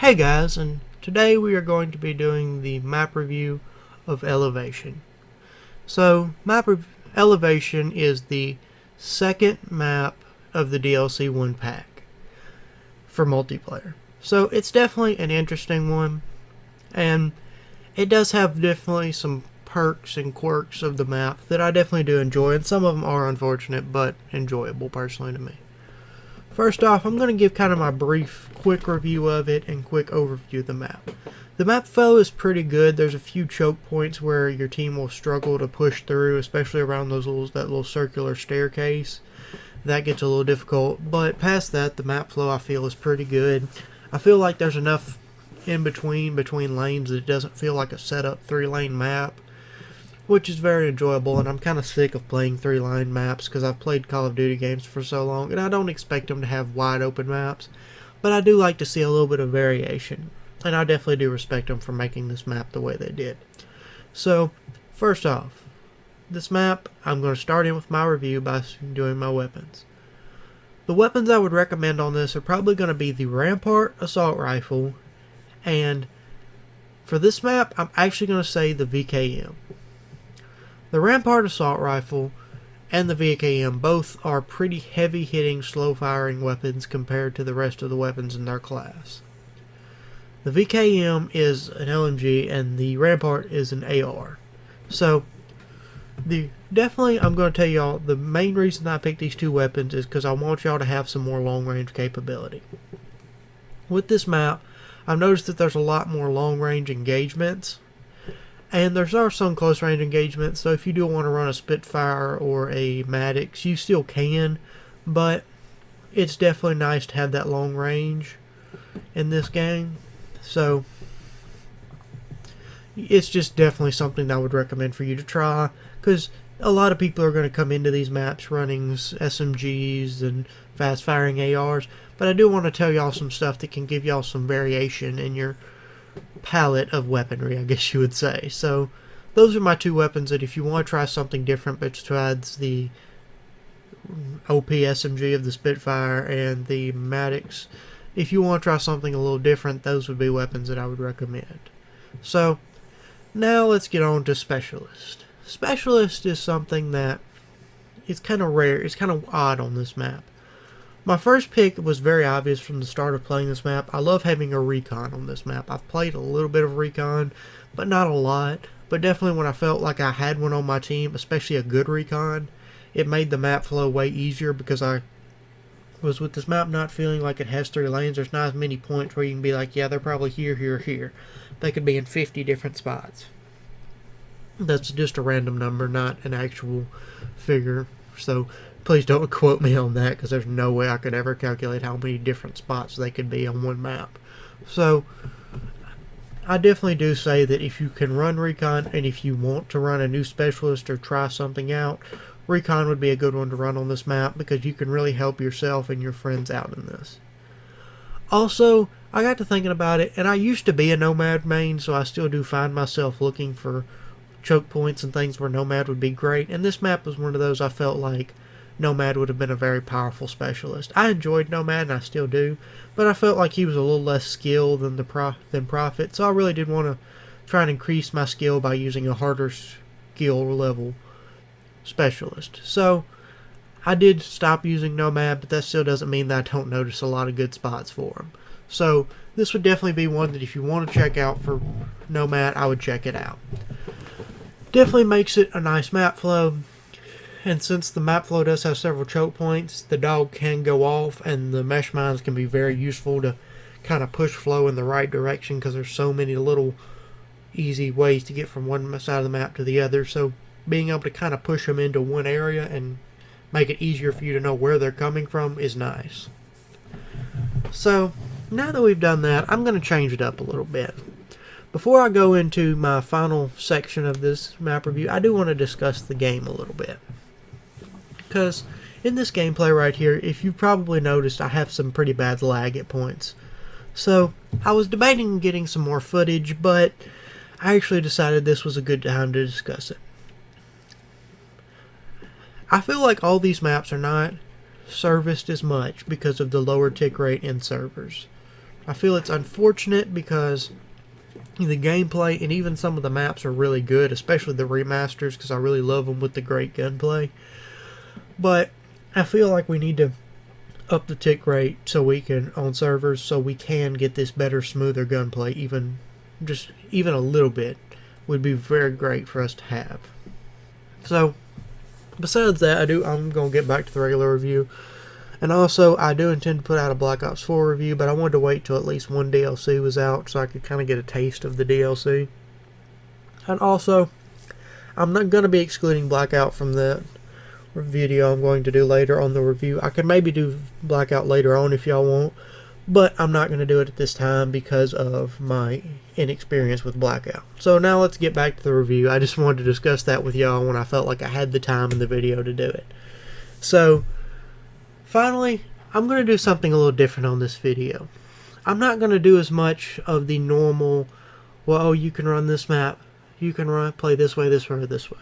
Hey guys, and today we are going to be doing the map review of Elevation. So, Elevation is the second map of the DLC 1 pack for multiplayer. So, it's definitely an interesting one, and it does have definitely some perks and quirks of the map that I definitely do enjoy, and some of them are unfortunate but enjoyable personally to me. First off, I'm going to give kind of my brief, quick review of it and quick overview of the map. The map flow is pretty good. There's a few choke points where your team will struggle to push through, especially around that little circular staircase. That gets a little difficult, but past that, the map flow I feel is pretty good. I feel like there's enough in between lanes that it doesn't feel like a set up 3-lane map, which is very enjoyable, and I'm kind of sick of playing 3-line maps because I've played Call of Duty games for so long, and I don't expect them to have wide open maps, but I do like to see a little bit of variation, and I definitely do respect them for making this map the way they did. So, first off, this map, I'm going to start in with my review by doing my weapons. The weapons I would recommend on this are probably going to be the Rampart Assault Rifle, and for this map, I'm actually going to say the VKM. The Rampart Assault Rifle and the VKM both are pretty heavy-hitting, slow-firing weapons compared to the rest of the weapons in their class. The VKM is an LMG and the Rampart is an AR. So, definitely I'm going to tell y'all the main reason I picked these two weapons is because I want y'all to have some more long-range capability. With this map, I've noticed that there's a lot more long-range engagements. And there are some close range engagements, so if you do want to run a Spitfire or a Maddox, you still can, but it's definitely nice to have that long range in this game. So it's just definitely something that I would recommend for you to try, because a lot of people are going to come into these maps running SMGs and fast firing ARs, but I do want to tell y'all some stuff that can give y'all some variation in your palette of weaponry, I guess you would say. So those are my two weapons that if you want to try something different besides the OP SMG of the Spitfire and the Maddox, if you want to try something a little different, those would be weapons that I would recommend. So now let's get on to Specialist. Specialist is something that is kind of rare, it's kind of odd on this map. My first pick was very obvious from the start of playing this map. I love having a recon on this map. I've played a little bit of recon, but not a lot. But definitely when I felt like I had one on my team, especially a good recon, it made the map flow way easier because I was with this map not feeling like it has 3 lanes. There's not as many points where you can be like, yeah, they're probably here, here, here. They could be in 50 different spots. That's just a random number, not an actual figure. So please don't quote me on that, because there's no way I could ever calculate how many different spots they could be on one map. So I definitely do say that if you can run recon, and if you want to run a new specialist or try something out, recon would be a good one to run on this map, because you can really help yourself and your friends out in this. Also, I got to thinking about it, and I used to be a Nomad main, so I still do find myself looking for choke points and things where Nomad would be great, and this map was one of those I felt like Nomad would have been a very powerful specialist. I enjoyed Nomad, and I still do, but I felt like he was a little less skilled than Prophet, so I really did want to try and increase my skill by using a harder skill level specialist. So I did stop using Nomad, but that still doesn't mean that I don't notice a lot of good spots for him. So this would definitely be one that if you want to check out for Nomad, I would check it out. Definitely makes it a nice map flow. And since the map flow does have several choke points, the dog can go off, and the mesh mines can be very useful to kind of push flow in the right direction, because there's so many little easy ways to get from one side of the map to the other. So being able to kind of push them into one area and make it easier for you to know where they're coming from is nice. So now that we've done that, I'm going to change it up a little bit. Before I go into my final section of this map review, I do want to discuss the game a little bit. Because in this gameplay right here, if you've probably noticed, I have some pretty bad lag at points. So I was debating getting some more footage, but I actually decided this was a good time to discuss it. I feel like all these maps are not serviced as much because of the lower tick rate in servers. I feel it's unfortunate because the gameplay and even some of the maps are really good, especially the remasters, because I really love them with the great gunplay. But I feel like we need to up the tick rate so we can, on servers, so we can get this better, smoother gunplay. Even a little bit would be very great for us to have. So besides that, I'm gonna get back to the regular review. And also, I do intend to put out a Black Ops 4 review, but I wanted to wait till at least one DLC was out so I could kind of get a taste of the DLC. And also, I'm not going to be excluding Blackout from the video I'm going to do later on the review. I could maybe do Blackout later on if y'all want, but I'm not going to do it at this time because of my inexperience with Blackout. So now let's get back to the review. I just wanted to discuss that with y'all when I felt like I had the time in the video to do it. So finally, I'm going to do something a little different on this video. I'm not going to do as much of the normal, well, you can run this map, you can play this way, this way, or this way.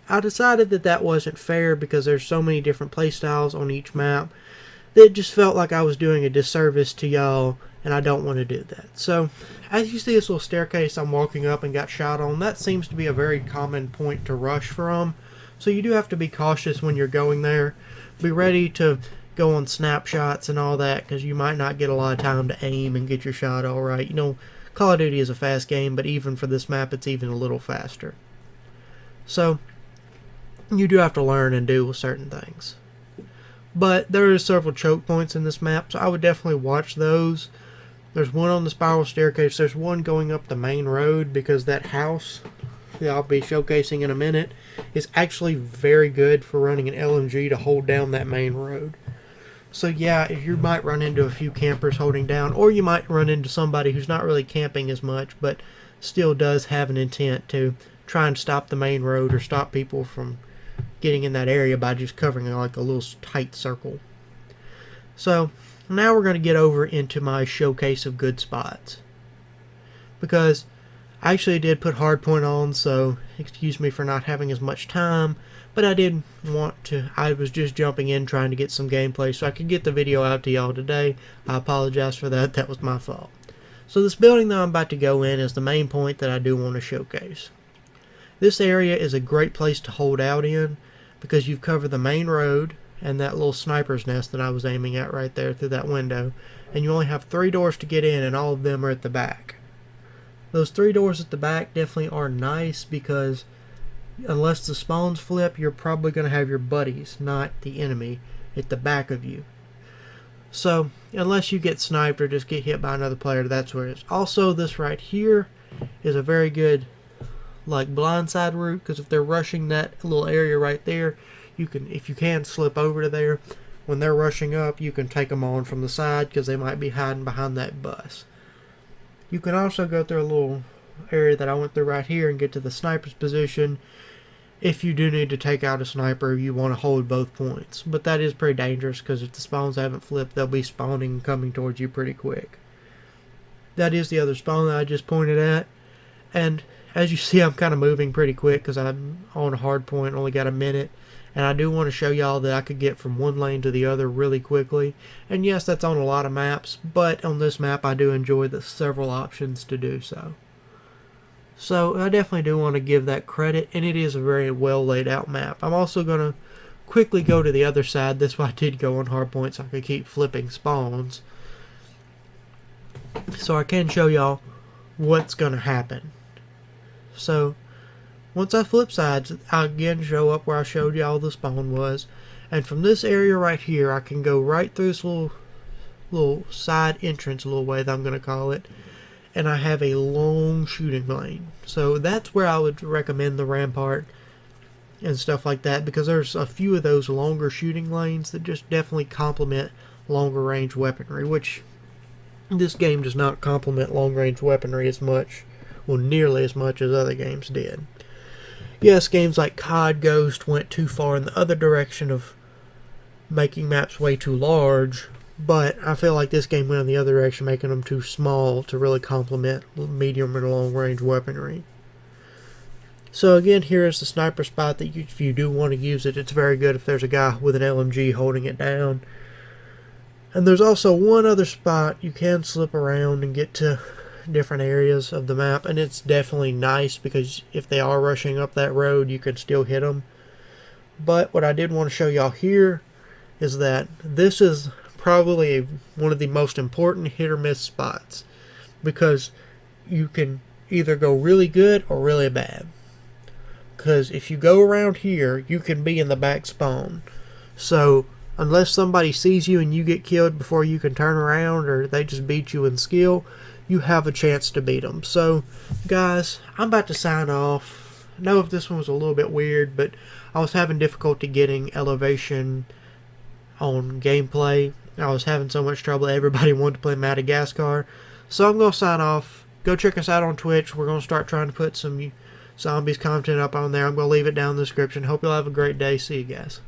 I decided that that wasn't fair because there's so many different playstyles on each map that it just felt like I was doing a disservice to y'all, and I don't want to do that. So, as you see this little staircase I'm walking up and got shot on, that seems to be a very common point to rush from. So you do have to be cautious when you're going there. Be ready to go on snapshots and all that, because you might not get a lot of time to aim and get your shot all right. You know, Call of Duty is a fast game, but even for this map, it's even a little faster. So you do have to learn and do certain things. But there are several choke points in this map, so I would definitely watch those. There's one on the spiral staircase. There's one going up the main road, because that house that I'll be showcasing in a minute is actually very good for running an LMG to hold down that main road. So yeah, you might run into a few campers holding down, or you might run into somebody who's not really camping as much, but still does have an intent to try and stop the main road or stop people from getting in that area by just covering like a little tight circle. So now we're going to get over into my showcase of good spots, because I actually did put hardpoint on, so excuse me for not having as much time, but I did want to. I was just jumping in trying to get some gameplay so I could get the video out to y'all today. I apologize for that. That was my fault. So this building that I'm about to go in is the main point that I do want to showcase. This area is a great place to hold out in, because you've covered the main road and that little sniper's nest that I was aiming at right there through that window, and you only have 3 doors to get in, and all of them are at the back. Those 3 doors at the back definitely are nice, because unless the spawns flip, you're probably going to have your buddies, not the enemy, at the back of you. So unless you get sniped or just get hit by another player, that's where it is. Also, this right here is a very good like blindside route, because if they're rushing that little area right there, you can, if you can, slip over to there. When they're rushing up, you can take them on from the side, because they might be hiding behind that bus. You can also go through a little area that I went through right here and get to the sniper's position if you do need to take out a sniper. You want to hold both points, but that is pretty dangerous, because if the spawns haven't flipped, they'll be spawning and coming towards you pretty quick. That is the other spawn that I just pointed at, and as you see, I'm kind of moving pretty quick because I'm on a hard point, only got a minute. And I do want to show y'all that I could get from one lane to the other really quickly. And yes, that's on a lot of maps, but on this map I do enjoy the several options to do so. So I definitely do want to give that credit, and it is a very well laid out map. I'm also going to quickly go to the other side. That's why I did go on hard point, so I could keep flipping spawns. So I can show y'all what's going to happen. So once I flip sides, I'll again show up where I showed y'all the spawn was, and from this area right here I can go right through this little side entrance, little way that I'm going to call it, and I have a long shooting lane. So that's where I would recommend the rampart and stuff like that, because there's a few of those longer shooting lanes that just definitely complement longer range weaponry, which this game does not complement long range weaponry as much, well, nearly as much as other games did. Yes, games like COD Ghost went too far in the other direction of making maps way too large, but I feel like this game went in the other direction, making them too small to really complement medium and long range weaponry. So again, here is the sniper spot that if you do want to use it, it's very good if there's a guy with an LMG holding it down. And there's also one other spot you can slip around and get to different areas of the map, and it's definitely nice because if they are rushing up that road, you can still hit them. But what I did want to show y'all here is that this is probably one of the most important hit or miss spots, because you can either go really good or really bad. Because if you go around here, you can be in the back spawn. So unless somebody sees you and you get killed before you can turn around, or they just beat you in skill, you have a chance to beat them. So guys, I'm about to sign off. I know if this one was a little bit weird, but I was having difficulty getting elevation on gameplay. I was having so much trouble, everybody wanted to play Madagascar. So I'm going to sign off. Go check us out on Twitch. We're going to start trying to put some zombies content up on there. I'm going to leave it down in the description. Hope you'll have a great day. See you guys.